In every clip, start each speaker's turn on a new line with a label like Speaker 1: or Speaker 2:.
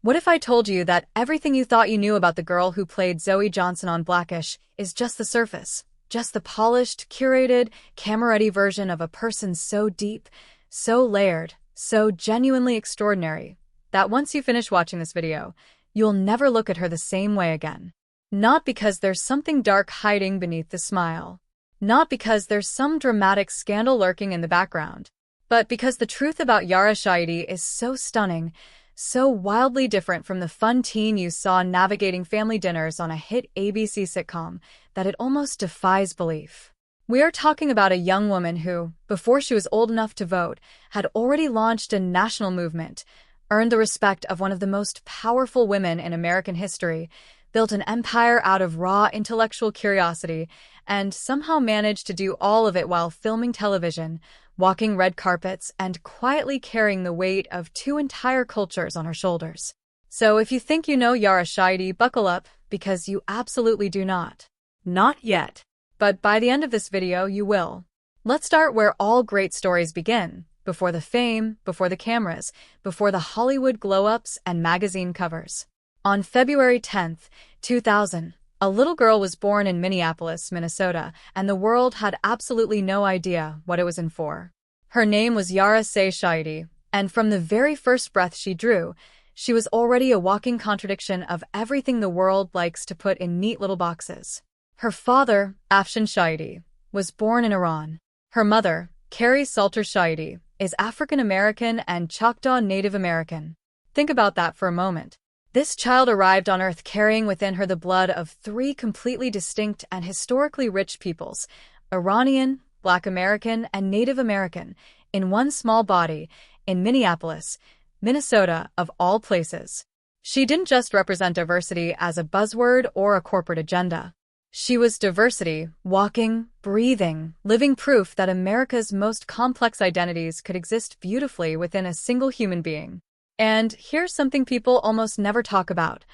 Speaker 1: What if I told you that everything you thought you knew about the girl who played Zoe Johnson on Blackish is just the surface, just the polished, curated, camera-ready version of a person so deep, so layered, so genuinely extraordinary, that once you finish watching this video, you'll never look at her the same way again. Not because there's something dark hiding beneath the smile. Not because there's some dramatic scandal lurking in the background. But because the truth about Yara Shahidi is so stunning, so wildly different from the fun teen you saw navigating family dinners on a hit ABC sitcom, that it almost defies belief. We are talking about a young woman who, before she was old enough to vote, had already launched a national movement, earned the respect of one of the most powerful women in American history, built an empire out of raw intellectual curiosity, and somehow managed to do all of it while filming television, walking red carpets, and quietly carrying the weight of two entire cultures on her shoulders. So if you think you know Yara Shahidi, buckle up, because you absolutely do not. Not yet. But by the end of this video, you will. Let's start where all great stories begin, before the fame, before the cameras, before the Hollywood glow-ups and magazine covers. On February 10th, 2000, a little girl was born in Minneapolis, Minnesota, and the world had absolutely no idea what it was in for. Her name was Yara Shahidi, and from the very first breath she drew, she was already a walking contradiction of everything the world likes to put in neat little boxes. Her father, Afshan Shahidi, was born in Iran. Her mother, Carrie Salter Shahidi, is African American and Choctaw Native American. Think about that for a moment. This child arrived on Earth carrying within her the blood of three completely distinct and historically rich peoples, Iranian, Black American, and Native American, in one small body, in Minneapolis, Minnesota, of all places. She didn't just represent diversity as a buzzword or a corporate agenda. She was diversity, walking, breathing, living proof that America's most complex identities could exist beautifully within a single human being. And here's something people almost never talk about.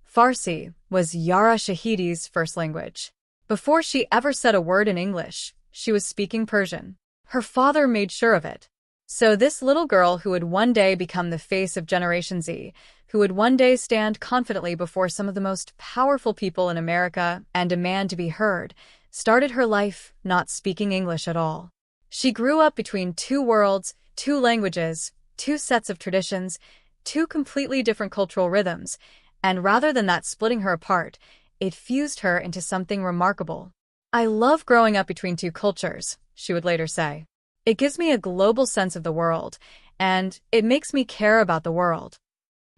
Speaker 1: Farsi was Yara Shahidi's first language. Before she ever said a word in English, she was speaking Persian. Her father made sure of it. So this little girl who would one day become the face of Generation Z, who would one day stand confidently before some of the most powerful people in America and demand to be heard, started her life not speaking English at all. She grew up between two worlds, two languages, two sets of traditions, two completely different cultural rhythms, and rather than that splitting her apart, it fused her into something remarkable. "I love growing up between two cultures," she would later say. "It gives me a global sense of the world, and it makes me care about the world."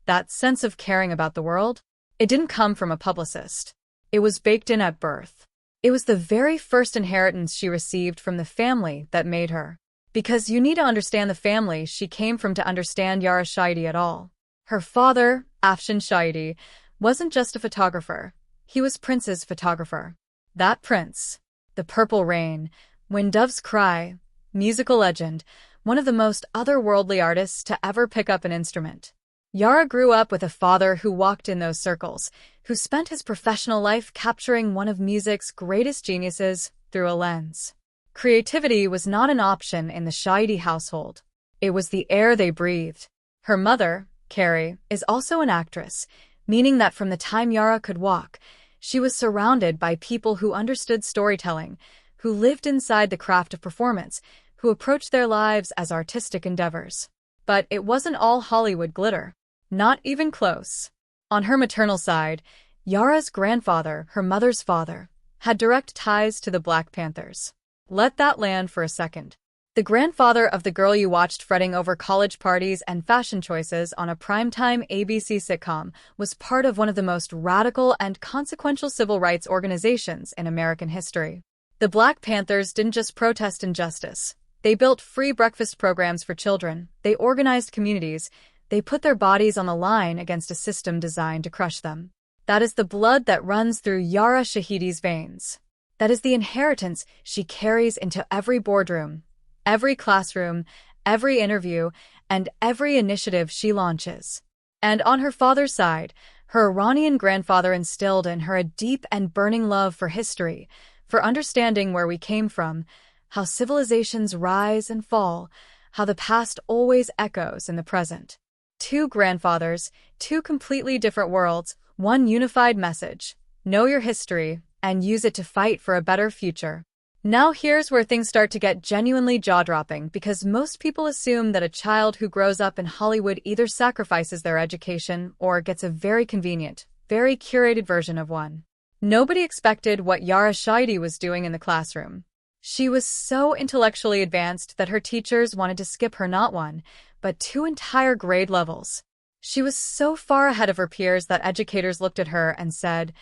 Speaker 1: That sense of caring about the world, it didn't come from a publicist. It was baked in at birth. It was the very first inheritance she received from the family that made her. Because you need to understand the family she came from to understand Yara Shahidi at all. Her father, Afshan Shahidi, wasn't just a photographer. He was Prince's photographer. That Prince, the Purple Rain, When Doves Cry, musical legend, one of the most otherworldly artists to ever pick up an instrument. Yara grew up with a father who walked in those circles, who spent his professional life capturing one of music's greatest geniuses through a lens. Creativity was not an option in the Shahidi household. It was the air they breathed. Her mother, Carrie, is also an actress, meaning that from the time Yara could walk, she was surrounded by people who understood storytelling, who lived inside the craft of performance, who approached their lives as artistic endeavors. But it wasn't all Hollywood glitter. Not even close. On her maternal side, Yara's grandfather, her mother's father, had direct ties to the Black Panthers. Let that land for a second. The grandfather of the girl you watched fretting over college parties and fashion choices on a primetime ABC sitcom was part of one of the most radical and consequential civil rights organizations in American history. The Black Panthers didn't just protest injustice. They built free breakfast programs for children. They organized communities. They put their bodies on the line against a system designed to crush them. That is the blood that runs through Yara Shahidi's veins. That is the inheritance she carries into every boardroom, every classroom, every interview, and every initiative she launches. And on her father's side, her Iranian grandfather instilled in her a deep and burning love for history, for understanding where we came from, how civilizations rise and fall, how the past always echoes in the present. two grandfathers, two completely different worlds, one unified message. Know your history and use it to fight for a better future. Now here's where things start to get genuinely jaw-dropping because most people assume that a child who grows up in Hollywood either sacrifices their education or gets a very convenient, very curated version of one. Nobody expected what Yara Shahidi was doing in the classroom. She was so intellectually advanced that her teachers wanted to skip her not one, but two entire grade levels. She was so far ahead of her peers that educators looked at her and said,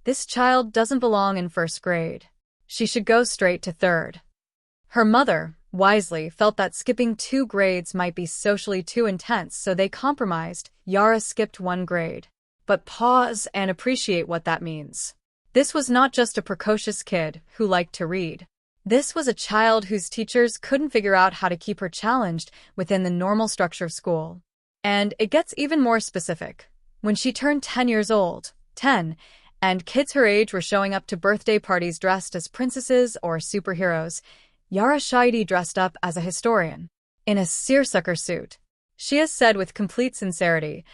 Speaker 1: "This child doesn't belong in first grade. She should go straight to third." Her mother, wisely, felt that skipping 2 grades might be socially too intense, so they compromised. Yara skipped 1 grade. But pause and appreciate what that means. This was not just a precocious kid who liked to read. This was a child whose teachers couldn't figure out how to keep her challenged within the normal structure of school. And it gets even more specific. When she turned 10 years old, 10, and kids her age were showing up to birthday parties dressed as princesses or superheroes, Yara Shahidi dressed up as a historian, in a seersucker suit. She has said with complete sincerity,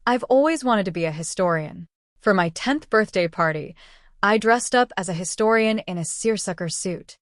Speaker 1: "I've always wanted to be a historian. For my 10th birthday party, I dressed up as a historian in a seersucker suit."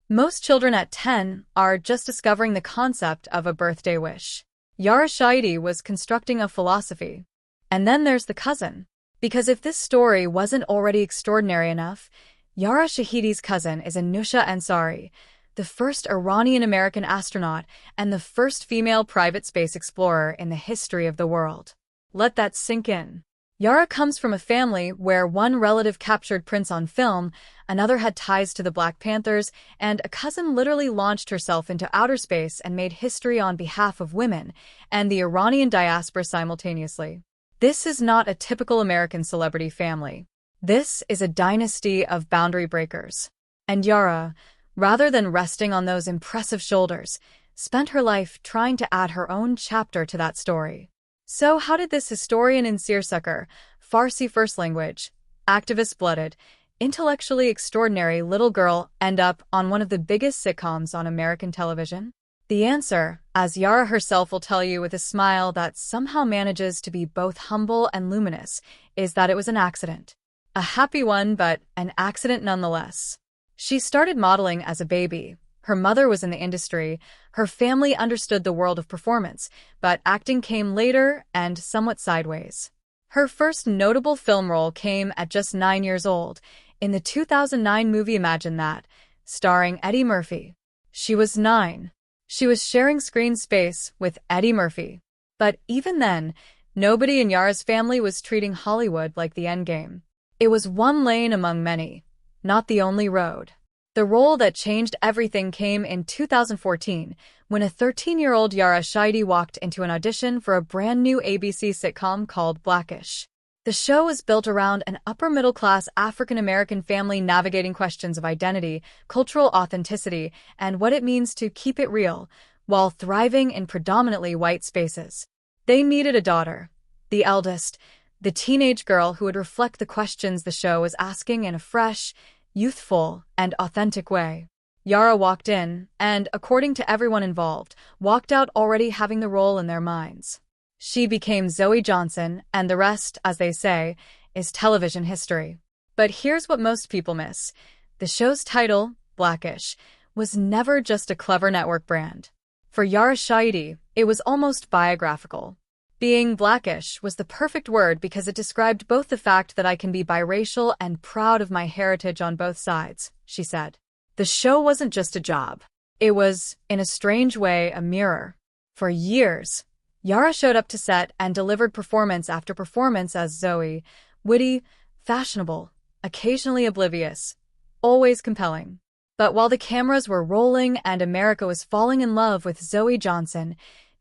Speaker 1: Most children at 10 are just discovering the concept of a birthday wish. Yara Shahidi was constructing a philosophy. And then there's the cousin. Because if this story wasn't already extraordinary enough, Yara Shahidi's cousin is Anusha Ansari, the first Iranian-American astronaut and the first female private space explorer in the history of the world. Let that sink in. Yara comes from a family where one relative captured Prince on film, another had ties to the Black Panthers, and a cousin literally launched herself into outer space and made history on behalf of women and the Iranian diaspora simultaneously. This is not a typical American celebrity family. This is a dynasty of boundary breakers. And Yara, rather than resting on those impressive shoulders, spent her life trying to add her own chapter to that story. So how did this historian in seersucker, Farsi first language, activist-blooded, intellectually extraordinary little girl end up on one of the biggest sitcoms on American television? The answer, as Yara herself will tell you with a smile that somehow manages to be both humble and luminous, is that it was an accident. A happy one, but an accident nonetheless. She started modeling as a baby. Her mother was in the industry. Her family understood the world of performance, but acting came later and somewhat sideways. Her first notable film role came at just 9 years old, in the 2009 movie Imagine That, starring Eddie Murphy. She was 9. She was sharing screen space with Eddie Murphy. But even then, nobody in Yara's family was treating Hollywood like the endgame. It was one lane among many, not the only road. The role that changed everything came in 2014, when a 13-year-old Yara Shahidi walked into an audition for a brand new ABC sitcom called Blackish. The show was built around an upper-middle-class African-American family navigating questions of identity, cultural authenticity, and what it means to keep it real, while thriving in predominantly white spaces. They needed a daughter, the eldest, the teenage girl who would reflect the questions the show was asking in a fresh, youthful, and authentic way. Yara walked in, and, according to everyone involved, walked out already having the role in their minds. She became Zoe Johnson, and the rest, as they say, is television history. But here's what most people miss. The show's title, Blackish, was never just a clever network brand. For Yara Shahidi, it was almost biographical. Being Blackish was the perfect word because it described both the fact that I can be biracial and proud of my heritage on both sides, she said. The show wasn't just a job. It was, in a strange way, a mirror. For years, Yara showed up to set and delivered performance after performance as Zoe, witty, fashionable, occasionally oblivious, always compelling. But while the cameras were rolling and America was falling in love with Zoe Johnson,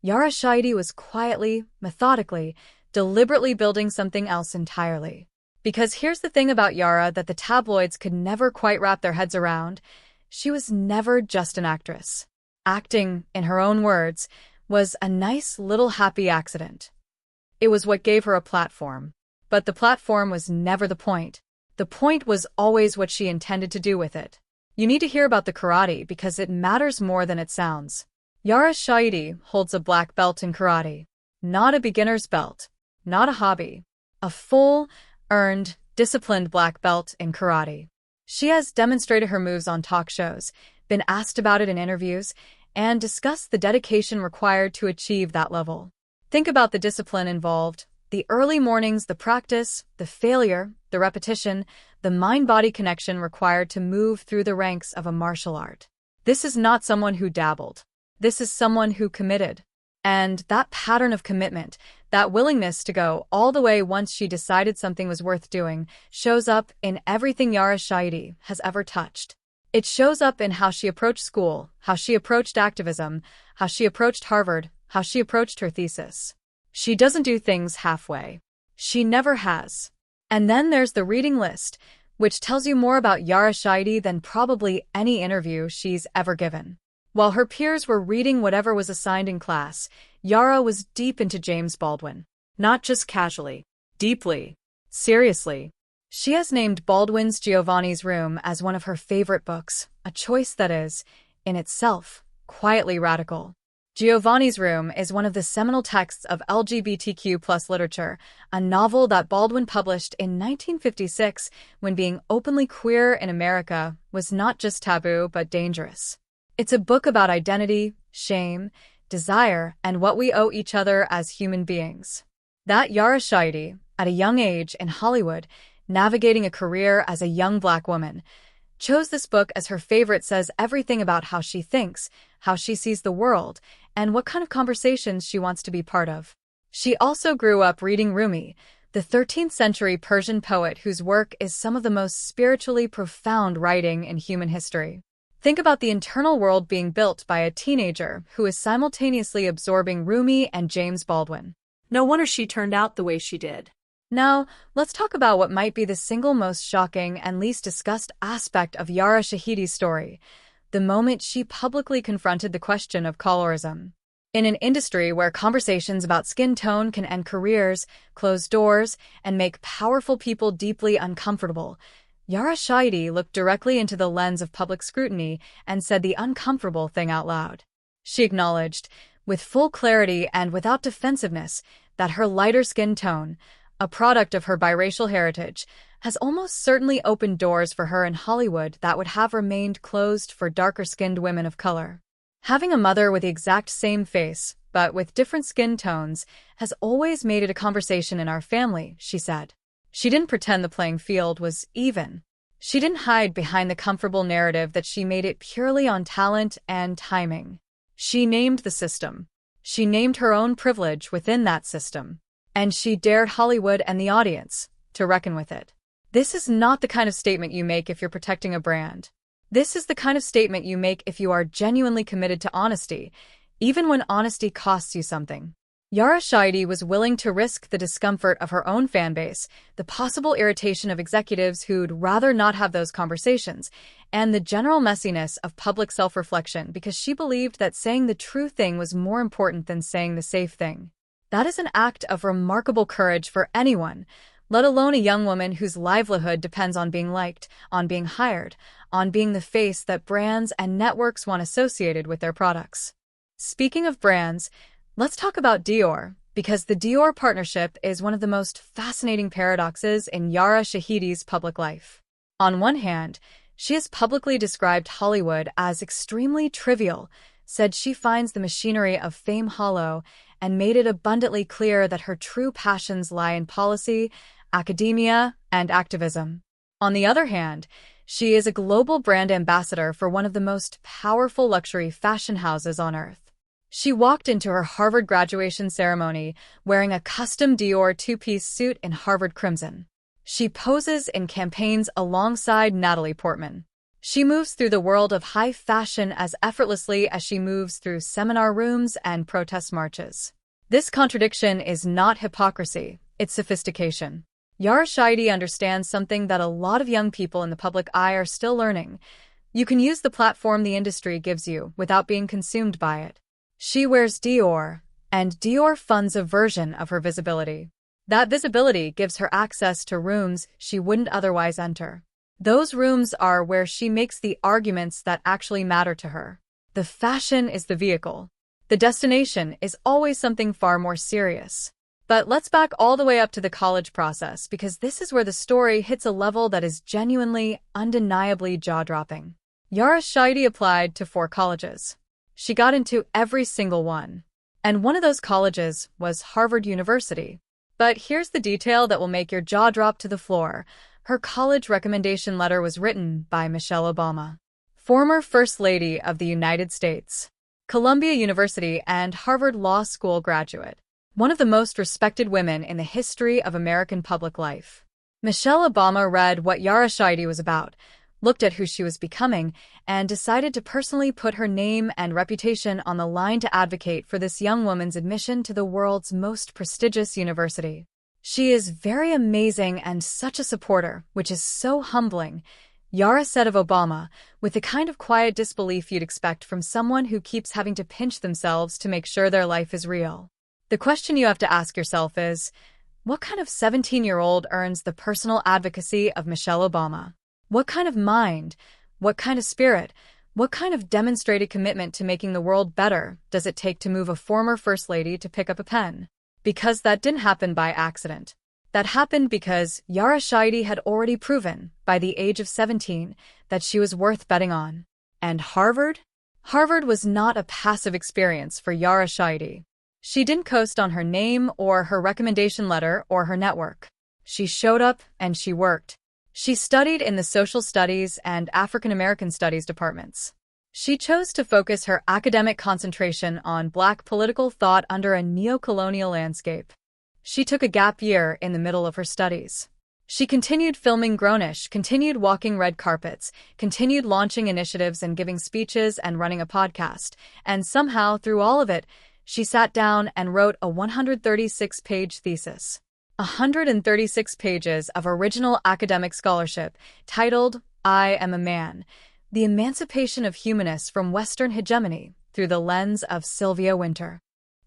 Speaker 1: Yara Shahidi was quietly, methodically, deliberately building something else entirely. Because here's the thing about Yara that the tabloids could never quite wrap their heads around. She was never just an actress. Acting, in her own words, was a nice little happy accident. It was what gave her a platform. But the platform was never the point. The point was always what she intended to do with it. You need to hear about the karate because it matters more than it sounds. Yara Shahidi holds a black belt in karate. Not a beginner's belt. Not a hobby. A full, earned, disciplined black belt in karate. She has demonstrated her moves on talk shows, been asked about it in interviews, and discussed the dedication required to achieve that level. Think about the discipline involved. The early mornings, the practice, the failure, the repetition, the mind-body connection required to move through the ranks of a martial art. This is not someone who dabbled. This is someone who committed. And that pattern of commitment, that willingness to go all the way once she decided something was worth doing, shows up in everything Yara Shahidi has ever touched. It shows up in how she approached school, how she approached activism, how she approached Harvard, how she approached her thesis. She doesn't do things halfway. She never has. And then there's the reading list, which tells you more about Yara Shahidi than probably any interview she's ever given. While her peers were reading whatever was assigned in class, Yara was deep into James Baldwin. Not just casually. Deeply. Seriously. She has named Baldwin's Giovanni's Room as one of her favorite books, a choice that is, in itself, quietly radical. Giovanni's Room is one of the seminal texts of LGBTQ+ literature, a novel that Baldwin published in 1956 when being openly queer in America was not just taboo but dangerous. It's a book about identity, shame, desire, and what we owe each other as human beings. That Yara Shahidi, at a young age in Hollywood, navigating a career as a young black woman, chose this book as her favorite says everything about how she thinks, how she sees the world, and what kind of conversations she wants to be part of. She also grew up reading Rumi, the 13th century Persian poet whose work is some of the most spiritually profound writing in human history. Think about the internal world being built by a teenager who is simultaneously absorbing Rumi and James Baldwin.
Speaker 2: No wonder she turned out the way she did.
Speaker 1: Now, let's talk about what might be the single most shocking and least discussed aspect of Yara Shahidi's story, the moment she publicly confronted the question of colorism. In an industry where conversations about skin tone can end careers, close doors, and make powerful people deeply uncomfortable, Yara Shahidi looked directly into the lens of public scrutiny and said the uncomfortable thing out loud. She acknowledged, with full clarity and without defensiveness, that her lighter skin tone, a product of her biracial heritage, has almost certainly opened doors for her in Hollywood that would have remained closed for darker-skinned women of color. Having a mother with the exact same face, but with different skin tones, has always made it a conversation in our family, she said. She didn't pretend the playing field was even. She didn't hide behind the comfortable narrative that she made it purely on talent and timing. She named the system. She named her own privilege within that system. And she dared Hollywood and the audience to reckon with it. This is not the kind of statement you make if you're protecting a brand. This is the kind of statement you make if you are genuinely committed to honesty, even when honesty costs you something. Yara Shahidi was willing to risk the discomfort of her own fanbase, the possible irritation of executives who'd rather not have those conversations, and the general messiness of public self-reflection because she believed that saying the true thing was more important than saying the safe thing. That is an act of remarkable courage for anyone, let alone a young woman whose livelihood depends on being liked, on being hired, on being the face that brands and networks want associated with their products. Speaking of brands, let's talk about Dior, because the Dior partnership is one of the most fascinating paradoxes in Yara Shahidi's public life. On one hand, she has publicly described Hollywood as extremely trivial, said she finds the machinery of fame hollow, and made it abundantly clear that her true passions lie in policy, academia, and activism. On the other hand, she is a global brand ambassador for one of the most powerful luxury fashion houses on earth. She walked into her Harvard graduation ceremony wearing a custom Dior two-piece suit in Harvard crimson. She poses in campaigns alongside Natalie Portman. She moves through the world of high fashion as effortlessly as she moves through seminar rooms and protest marches. This contradiction is not hypocrisy, it's sophistication. Yara Shahidi understands something that a lot of young people in the public eye are still learning. You can use the platform the industry gives you without being consumed by it. She wears Dior, and Dior funds a version of her visibility. That visibility gives her access to rooms she wouldn't otherwise enter. Those rooms are where she makes the arguments that actually matter to her. The fashion is the vehicle. The destination is always something far more serious. But let's back all the way up to the college process, because this is where the story hits a level that is genuinely, undeniably jaw-dropping. Yara Shahidi applied to 4 colleges. She got into every single one. And one of those colleges was Harvard University. But here's the detail that will make your jaw drop to the floor. Her college recommendation letter was written by Michelle Obama, former First Lady of the United States, Columbia University and Harvard Law School graduate, one of the most respected women in the history of American public life. Michelle Obama read what Yara Shahidi was about, looked at who she was becoming, and decided to personally put her name and reputation on the line to advocate for this young woman's admission to the world's most prestigious university. She is very amazing and such a supporter, which is so humbling, Yara said of Obama, with the kind of quiet disbelief you'd expect from someone who keeps having to pinch themselves to make sure their life is real. The question you have to ask yourself is, what kind of 17-year-old earns the personal advocacy of Michelle Obama? What kind of mind, what kind of spirit, what kind of demonstrated commitment to making the world better does it take to move a former First Lady to pick up a pen? Because that didn't happen by accident. That happened because Yara Shahidi had already proven, by the age of 17, that she was worth betting on. And Harvard? Harvard was not a passive experience for Yara Shahidi. She didn't coast on her name or her recommendation letter or her network. She showed up and she worked. She studied in the Social Studies and African American Studies departments. She chose to focus her academic concentration on Black political thought under a neo-colonial landscape. She took a gap year in the middle of her studies. She continued filming Grownish, continued walking red carpets, continued launching initiatives and giving speeches and running a podcast, and somehow, through all of it, she sat down and wrote a 136-page thesis. 136 pages of original academic scholarship, titled, I Am a Man, The Emancipation of Humanists from Western Hegemony, through the lens of Sylvia Wynter.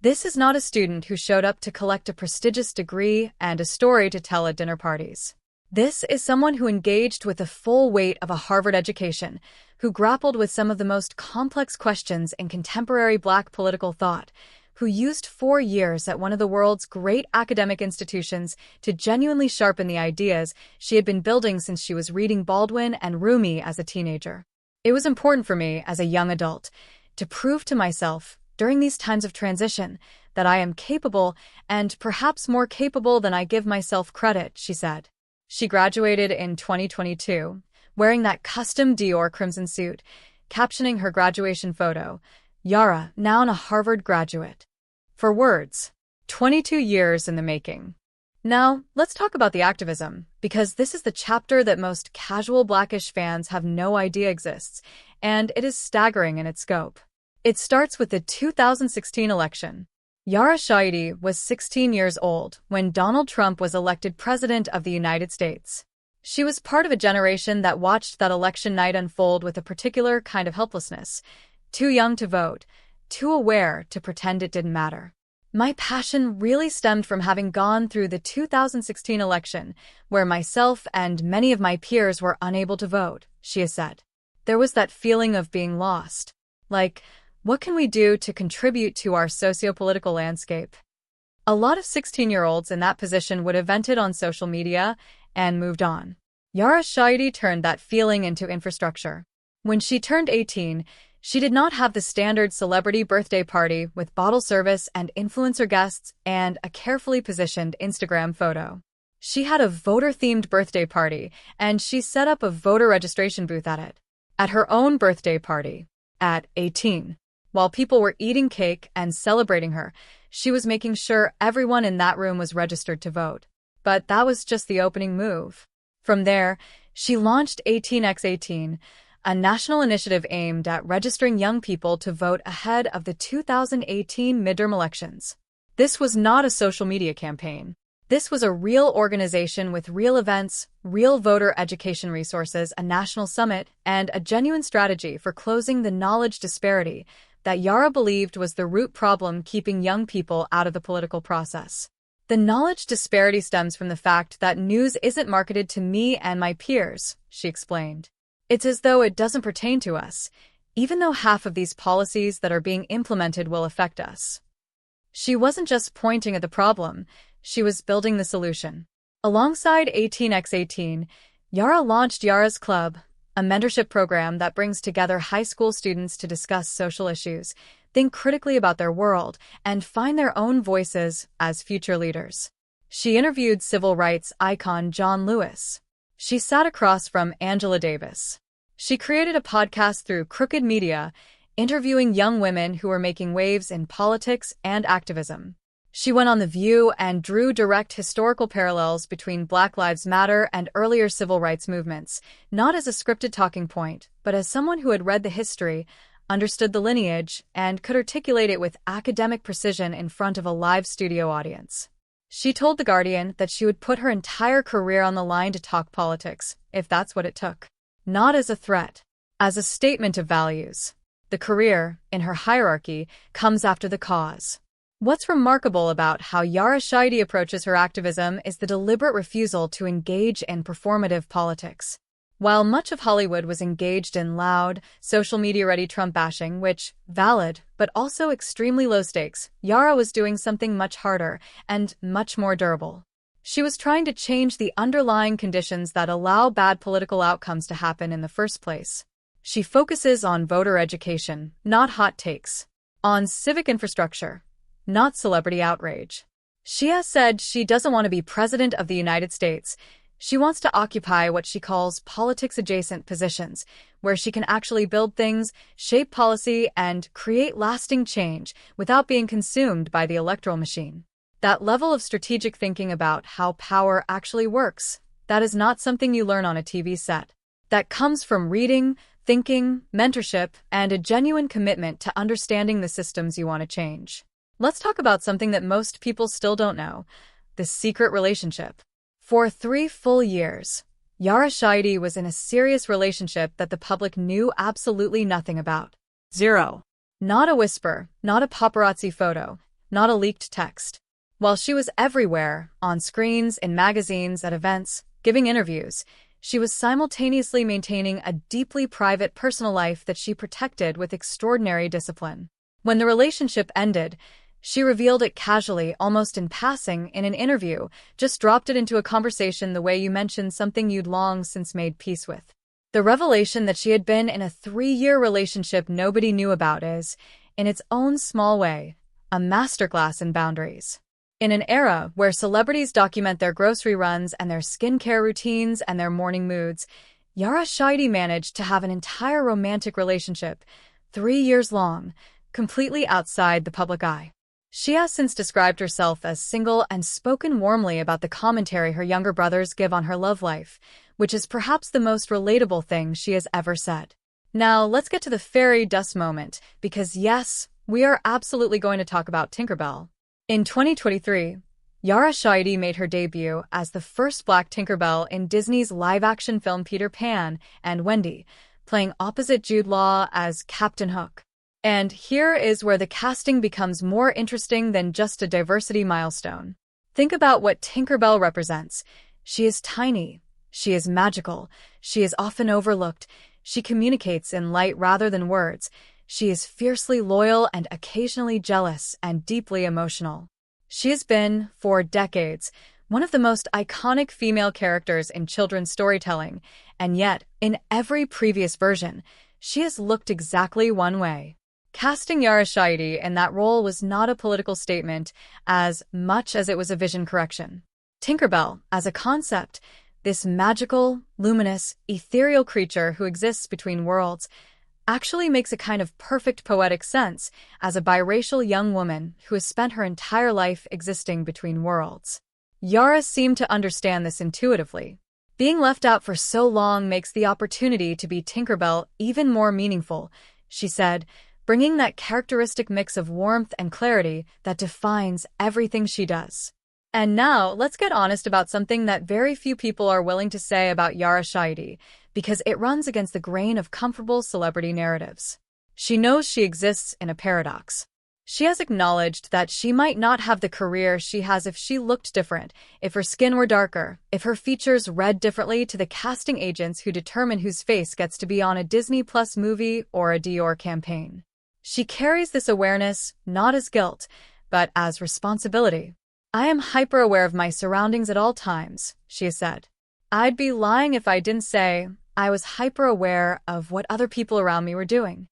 Speaker 1: This is not a student who showed up to collect a prestigious degree and a story to tell at dinner parties. This is someone who engaged with the full weight of a Harvard education, who grappled with some of the most complex questions in contemporary Black political thought, who used 4 years at one of the world's great academic institutions to genuinely sharpen the ideas she had been building since she was reading Baldwin and Rumi as a teenager. It was important for me, as a young adult, to prove to myself, during these times of transition, that I am capable, and perhaps more capable than I give myself credit, she said. She graduated in 2022, wearing that custom Dior crimson suit, captioning her graduation photo, Yara, now a Harvard graduate. For words, 22 years in the making. Now, let's talk about the activism, because this is the chapter that most casual Blackish fans have no idea exists, and it is staggering in its scope. It starts with the 2016 election. Yara Shahidi was 16 years old when Donald Trump was elected president of the United States. She was part of a generation that watched that election night unfold with a particular kind of helplessness. Too young to vote, too aware to pretend it didn't matter. My passion really stemmed from having gone through the 2016 election, where myself and many of my peers were unable to vote, she has said. There was that feeling of being lost. Like, what can we do to contribute to our socio-political landscape? A lot of 16-year-olds in that position would have vented on social media and moved on. Yara Shahidi turned that feeling into infrastructure. When she turned 18, she did not have the standard celebrity birthday party with bottle service and influencer guests and a carefully positioned Instagram photo. She had a voter-themed birthday party, and she set up a voter registration booth at it. At her own birthday party, at 18. While people were eating cake and celebrating her, she was making sure everyone in that room was registered to vote. But that was just the opening move. From there, she launched 18x18, a national initiative aimed at registering young people to vote ahead of the 2018 midterm elections. This was not a social media campaign. This was a real organization with real events, real voter education resources, a national summit, and a genuine strategy for closing the knowledge disparity that Yara believed was the root problem keeping young people out of the political process. The knowledge disparity stems from the fact that news isn't marketed to me and my peers, she explained. It's as though it doesn't pertain to us. even though half of these policies that are being implemented will affect us. She wasn't just pointing at the problem, she was building the solution. Alongside 18x18, Yara launched Yara's Club, a mentorship program that brings together high school students to discuss social issues, think critically about their world, and find their own voices as future leaders. She interviewed civil rights icon John Lewis. She sat across from Angela Davis. She created a podcast through Crooked Media, interviewing young women who were making waves in politics and activism. She went on The View and drew direct historical parallels between Black Lives Matter and earlier civil rights movements, not as a scripted talking point, but as someone who had read the history, understood the lineage, and could articulate it with academic precision in front of a live studio audience. She told The Guardian that she would put her entire career on the line to talk politics, if that's what it took. Not as a threat, as a statement of values. The career, in her hierarchy, comes after the cause. What's remarkable about how Yara Shahidi approaches her activism is the deliberate refusal to engage in performative politics. While much of Hollywood was engaged in loud, social media-ready Trump bashing, which, valid, but also extremely low stakes, Yara was doing something much harder and much more durable. She was trying to change the underlying conditions that allow bad political outcomes to happen in the first place. She focuses on voter education, not hot takes. On civic infrastructure, not celebrity outrage. She has said she doesn't want to be president of the United States. She wants to occupy what she calls politics-adjacent positions, where she can actually build things, shape policy, and create lasting change without being consumed by the electoral machine. That level of strategic thinking about how power actually works, that is not something you learn on a TV set. That comes from reading, thinking, mentorship, and a genuine commitment to understanding the systems you want to change. Let's talk about something that most people still don't know, the secret relationship. For 3 full years, Yara Shahidi was in a serious relationship that the public knew absolutely nothing about. Zero. Not a whisper, not a paparazzi photo, not a leaked text. While she was everywhere, on screens, in magazines, at events, giving interviews, she was simultaneously maintaining a deeply private personal life that she protected with extraordinary discipline. When the relationship ended, she revealed it casually, almost in passing, in an interview, just dropped it into a conversation the way you mention something you'd long since made peace with. The revelation that she had been in a 3-year relationship nobody knew about is, in its own small way, a masterclass in boundaries. In an era where celebrities document their grocery runs and their skincare routines and their morning moods, Yara Shahidi managed to have an entire romantic relationship, 3 years long, completely outside the public eye. She has since described herself as single and spoken warmly about the commentary her younger brothers give on her love life, which is perhaps the most relatable thing she has ever said. Now, let's get to the fairy dust moment, because yes, we are absolutely going to talk about Tinkerbell. In 2023, Yara Shahidi made her debut as the first Black Tinkerbell in Disney's live-action film Peter Pan and Wendy, playing opposite Jude Law as Captain Hook. And here is where the casting becomes more interesting than just a diversity milestone. Think about what Tinkerbell represents. She is tiny. She is magical. She is often overlooked. She communicates in light rather than words. She is fiercely loyal and occasionally jealous and deeply emotional. She has been, for decades, one of the most iconic female characters in children's storytelling, and yet, in every previous version, she has looked exactly one way. Casting Yara Shahidi in that role was not a political statement as much as it was a vision correction. Tinkerbell, as a concept, this magical, luminous, ethereal creature who exists between worlds, actually makes a kind of perfect poetic sense as a biracial young woman who has spent her entire life existing between worlds. Yara seemed to understand this intuitively. Being left out for so long makes the opportunity to be Tinkerbell even more meaningful, she said, bringing that characteristic mix of warmth and clarity that defines everything she does. And now, let's get honest about something that very few people are willing to say about Yara Shahidi, because it runs against the grain of comfortable celebrity narratives. She knows she exists in a paradox. She has acknowledged that she might not have the career she has if she looked different, if her skin were darker, if her features read differently to the casting agents who determine whose face gets to be on a Disney Plus movie or a Dior campaign. She carries this awareness not as guilt, but as responsibility. "I am hyper-aware of my surroundings at all times," she has said. "I'd be lying if I didn't say I was hyper-aware of what other people around me were doing."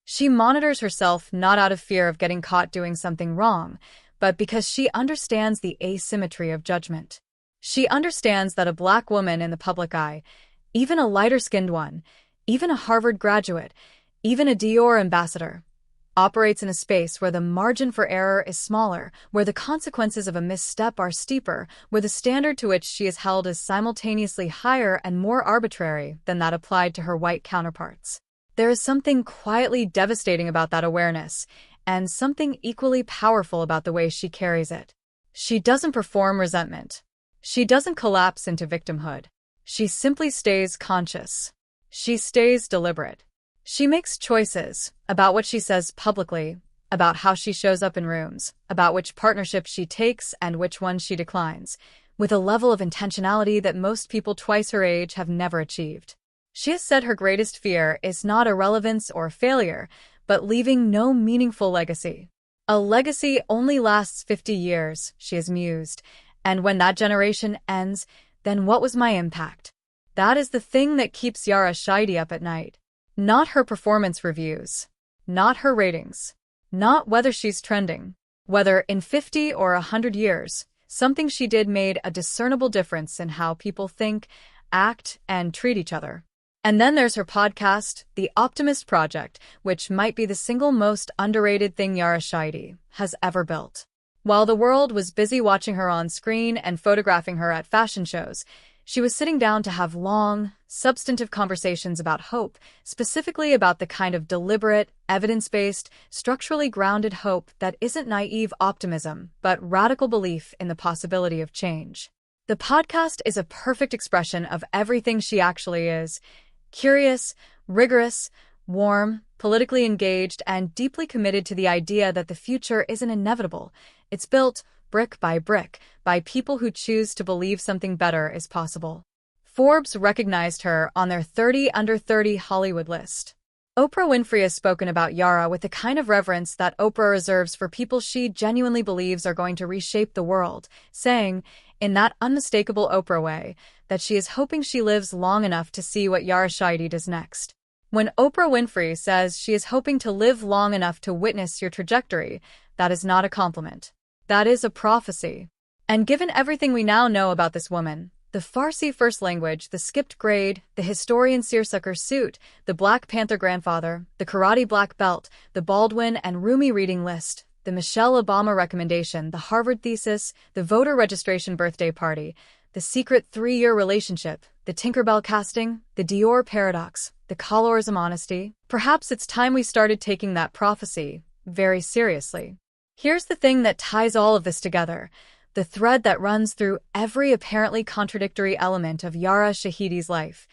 Speaker 1: She monitors herself not out of fear of getting caught doing something wrong, but because she understands the asymmetry of judgment. She understands that a Black woman in the public eye, even a lighter-skinned one, even a Harvard graduate, even a Dior ambassador, operates in a space where the margin for error is smaller, where the consequences of a misstep are steeper, where the standard to which she is held is simultaneously higher and more arbitrary than that applied to her white counterparts. There is something quietly devastating about that awareness, and something equally powerful about the way she carries it. She doesn't perform resentment. She doesn't collapse into victimhood. She simply stays conscious. She stays deliberate. She makes choices about what she says publicly, about how she shows up in rooms, about which partnerships she takes and which ones she declines, with a level of intentionality that most people twice her age have never achieved. She has said her greatest fear is not irrelevance or failure, but leaving no meaningful legacy. "A legacy only lasts 50 years, she has mused, and when that generation ends, then what was my impact? That is the thing that keeps Yara Shahidi up at night. Not her performance reviews, not her ratings, not whether she's trending. Whether in 50 or 100 years, something she did made a discernible difference in how people think, act, and treat each other." And then there's her podcast, The Optimist Project, which might be the single most underrated thing Yara Shahidi has ever built. While the world was busy watching her on screen and photographing her at fashion shows, she was sitting down to have long, substantive conversations about hope, specifically about the kind of deliberate, evidence-based, structurally grounded hope that isn't naive optimism, but radical belief in the possibility of change. The podcast is a perfect expression of everything she actually is: curious, rigorous, warm, politically engaged, and deeply committed to the idea that the future isn't inevitable. It's built, brick by brick, by people who choose to believe something better is possible. Forbes recognized her on their 30 Under 30 Hollywood list. Oprah Winfrey has spoken about Yara with the kind of reverence that Oprah reserves for people she genuinely believes are going to reshape the world, saying, in that unmistakable Oprah way, that she is hoping she lives long enough to see what Yara Shahidi does next. When Oprah Winfrey says she is hoping to live long enough to witness your trajectory, that is not a compliment. That is a prophecy. And given everything we now know about this woman, the Farsi first language, the skipped grade, the historian seersucker suit, the Black Panther grandfather, the karate black belt, the Baldwin and Rumi reading list, the Michelle Obama recommendation, the Harvard thesis, the voter registration birthday party, the secret 3-year relationship, the Tinkerbell casting, the Dior paradox, the colorism honesty, perhaps it's time we started taking that prophecy very seriously. Here's the thing that ties all of this together, the thread that runs through every apparently contradictory element of Yara Shahidi's life.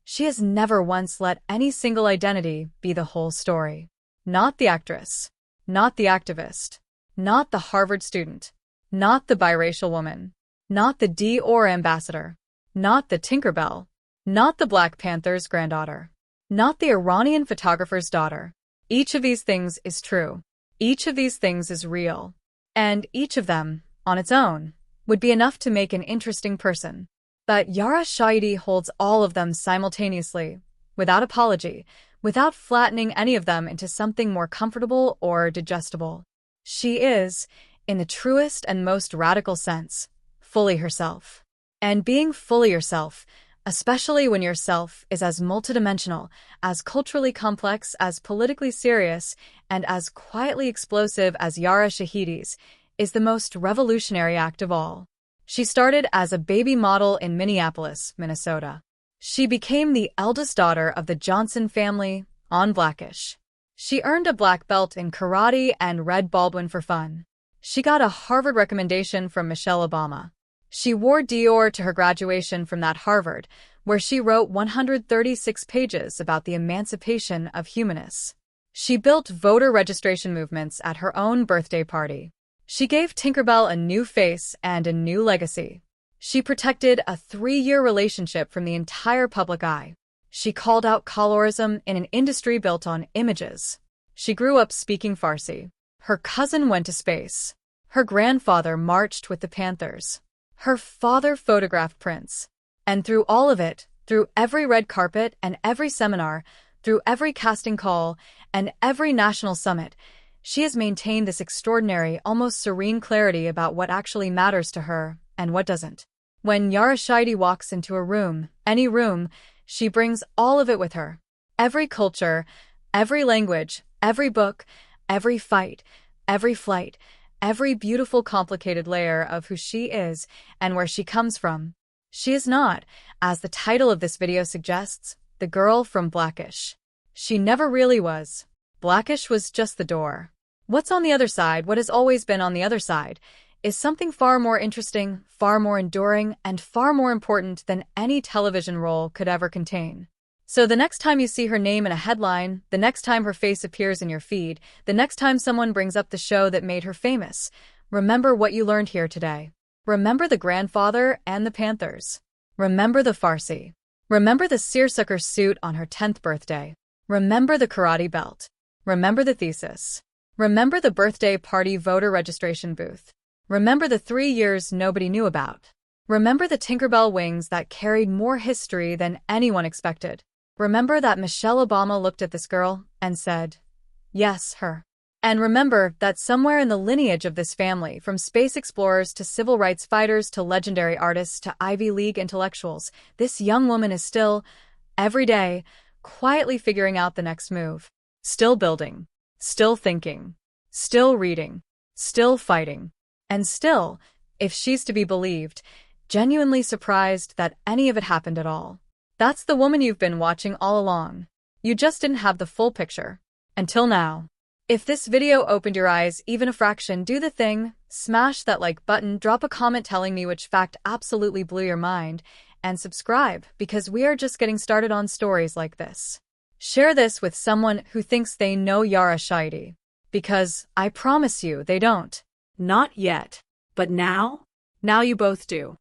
Speaker 1: She has never once let any single identity be the whole story. Not the actress, not the activist, not the Harvard student, not the biracial woman, not the Dior ambassador, not the Tinkerbell, not the Black Panther's granddaughter, not the Iranian photographer's daughter. Each of these things is true. Each of these things is real. And each of them, on its own, would be enough to make an interesting person. But Yara Shahidi holds all of them simultaneously, without apology, without flattening any of them into something more comfortable or digestible. She is, in the truest and most radical sense, fully herself. And being fully yourself, especially when yourself is as multidimensional, as culturally complex, as politically serious, and as quietly explosive as Yara Shahidi's, is the most revolutionary act of all. She started as a baby model in Minneapolis, Minnesota. She became the eldest daughter of the Johnson family on Blackish. She earned a black belt in karate and read Baldwin for fun. She got a Harvard recommendation from Michelle Obama. She wore Dior to her graduation from that Harvard, where she wrote 136 pages about the emancipation of humanists. She built voter registration movements at her own birthday party. She gave Tinkerbell a new face and a new legacy. She protected a 3-year relationship from the entire public eye. She called out colorism in an industry built on images. She grew up speaking Farsi. Her cousin went to space. Her grandfather marched with the Panthers. Her father photographed Prince. And through all of it, through every red carpet and every seminar, through every casting call and every national summit, she has maintained this extraordinary, almost serene clarity about what actually matters to her and what doesn't. When Yara Shahidi walks into a room, any room, she brings all of it with her. Every culture, every language, every book, every fight, every flight, every beautiful complicated layer of who she is and where she comes from. She is not, as the title of this video suggests, the girl from Blackish. She never really was. Blackish was just the door. What's on the other side, what has always been on the other side, is something far more interesting, far more enduring, and far more important than any television role could ever contain. So the next time you see her name in a headline, the next time her face appears in your feed, the next time someone brings up the show that made her famous, remember what you learned here today. Remember the grandfather and the Panthers. Remember the Farsi. Remember the seersucker suit on her 10th birthday. Remember the karate belt. Remember the thesis. Remember the birthday party voter registration booth. Remember the 3 years nobody knew about. Remember the Tinkerbell wings that carried more history than anyone expected. Remember that Michelle Obama looked at this girl and said, "Yes, her." And remember that somewhere in the lineage of this family, from space explorers to civil rights fighters to legendary artists to Ivy League intellectuals, this young woman is still, every day, quietly figuring out the next move. Still building. Still thinking. Still reading. Still fighting. And still, if she's to be believed, genuinely surprised that any of it happened at all. That's the woman you've been watching all along. You just didn't have the full picture. Until now. If this video opened your eyes even a fraction, do the thing, smash that like button, drop a comment telling me which fact absolutely blew your mind, and subscribe because we are just getting started on stories like this. Share this with someone who thinks they know Yara Shahidi. Because, I promise you, they don't.
Speaker 2: Not yet. But now? Now you both do.